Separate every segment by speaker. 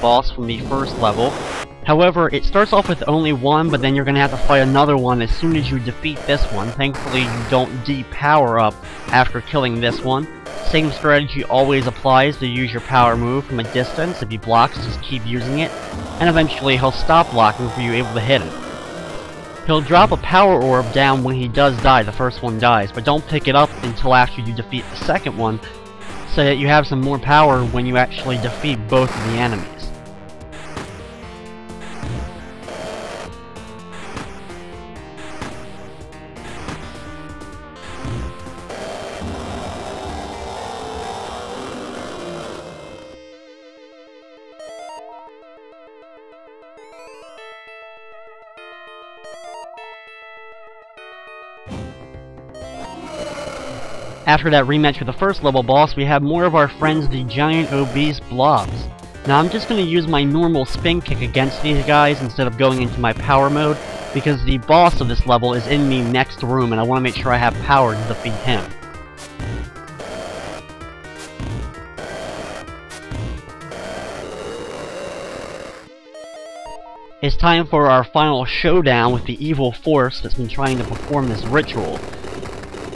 Speaker 1: boss from the first level. However, it starts off with only one, but then you're going to have to fight another one as soon as you defeat this one. Thankfully, you don't de-power up after killing this one. Same strategy always applies to use your power move from a distance. If he blocks, just keep using it, and eventually he'll stop blocking for you able to hit him. He'll drop a power orb down when he does die, the first one dies, but don't pick it up until after you defeat the second one, so that you have some more power when you actually defeat both of the enemies. After that rematch with the first level boss, we have more of our friends, the giant obese blobs. Now I'm just going to use my normal spin kick against these guys instead of going into my power mode, because the boss of this level is in the next room and I want to make sure I have power to defeat him. It's time for our final showdown with the evil force that's been trying to perform this ritual.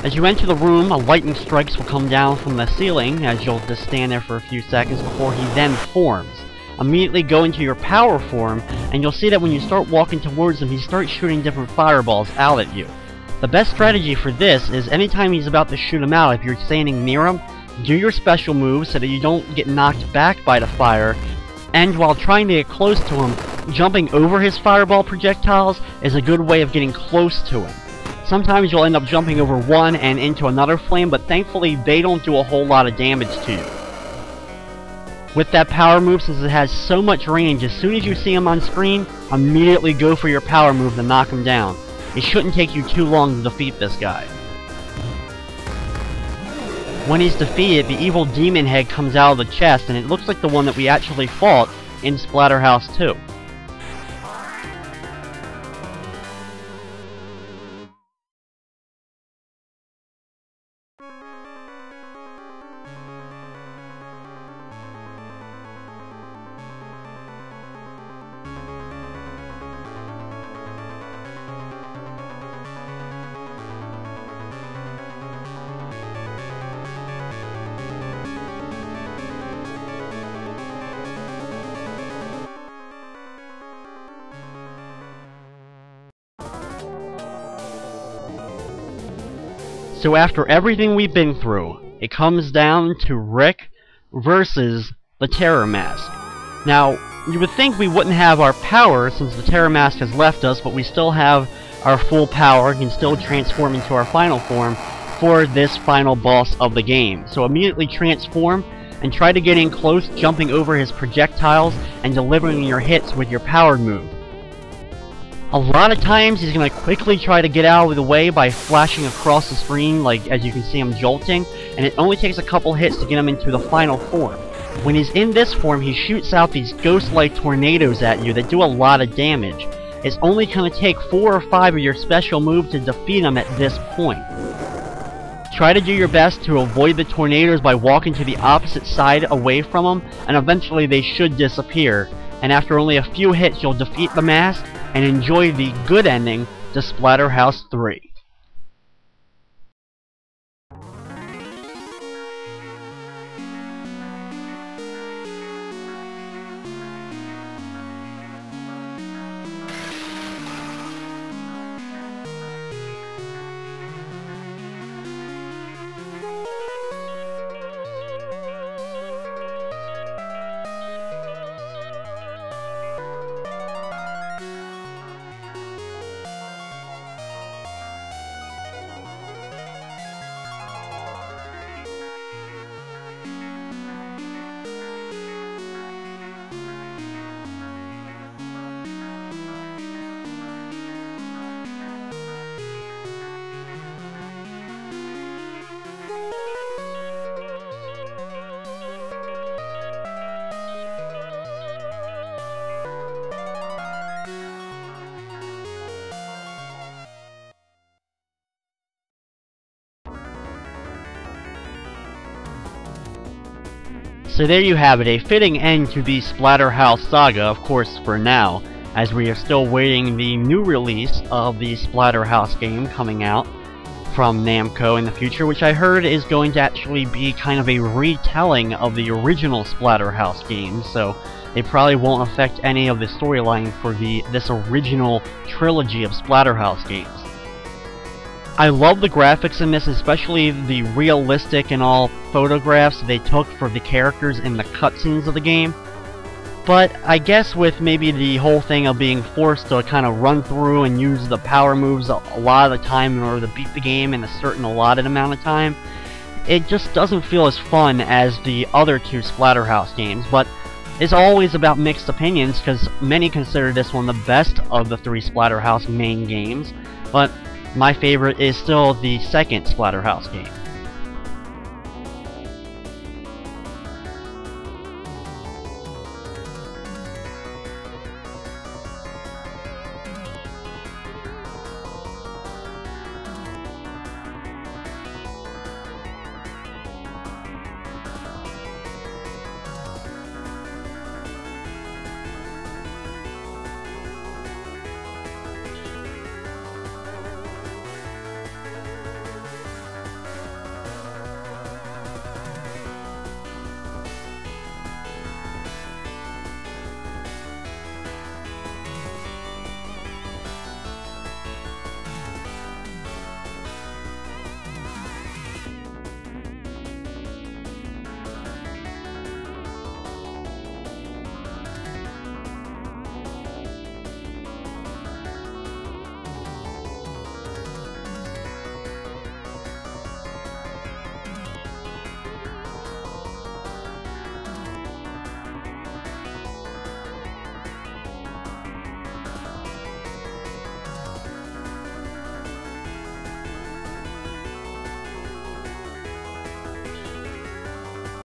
Speaker 1: As you enter the room, lightning strikes will come down from the ceiling, as you'll just stand there for a few seconds before he then forms. Immediately go into your power form, and you'll see that when you start walking towards him, he starts shooting different fireballs out at you. The best strategy for this is anytime he's about to shoot him out, if you're standing near him, do your special move so that you don't get knocked back by the fire, and while trying to get close to him, jumping over his fireball projectiles is a good way of getting close to him. Sometimes you'll end up jumping over one and into another flame, but thankfully they don't do a whole lot of damage to you. With that power move, since it has so much range, as soon as you see him on screen, immediately go for your power move to knock him down. It shouldn't take you too long to defeat this guy. When he's defeated, the evil demon head comes out of the chest, and it looks like the one that we actually fought in Splatterhouse 2. So after everything we've been through, it comes down to Rick versus the Terror Mask. Now, you would think we wouldn't have our power since the Terror Mask has left us, but we still have our full power and can still transform into our final form for this final boss of the game. So immediately transform and try to get in close, jumping over his projectiles and delivering your hits with your powered move. A lot of times he's going to quickly try to get out of the way by flashing across the screen, like as you can see him jolting, and it only takes a couple hits to get him into the final form. When he's in this form, he shoots out these ghost-like tornadoes at you that do a lot of damage. It's only going to take 4 or 5 of your special moves to defeat him at this point. Try to do your best to avoid the tornadoes by walking to the opposite side away from them, and eventually they should disappear. And after only a few hits, you'll defeat the mask and enjoy the good ending to Splatterhouse 3. So there you have it, a fitting end to the Splatterhouse saga, of course for now, as we are still waiting the new release of the Splatterhouse game coming out from Namco in the future, which I heard is going to actually be kind of a retelling of the original Splatterhouse game, so it probably won't affect any of the storyline for this original trilogy of Splatterhouse games. I love the graphics in this, especially the realistic and all photographs they took for the characters in the cutscenes of the game. But I guess with maybe the whole thing of being forced to kind of run through and use the power moves a lot of the time in order to beat the game in a certain allotted amount of time, it just doesn't feel as fun as the other two Splatterhouse games. But it's always about mixed opinions, because many consider this one the best of the three Splatterhouse main games, but my favorite is still the second Splatterhouse game.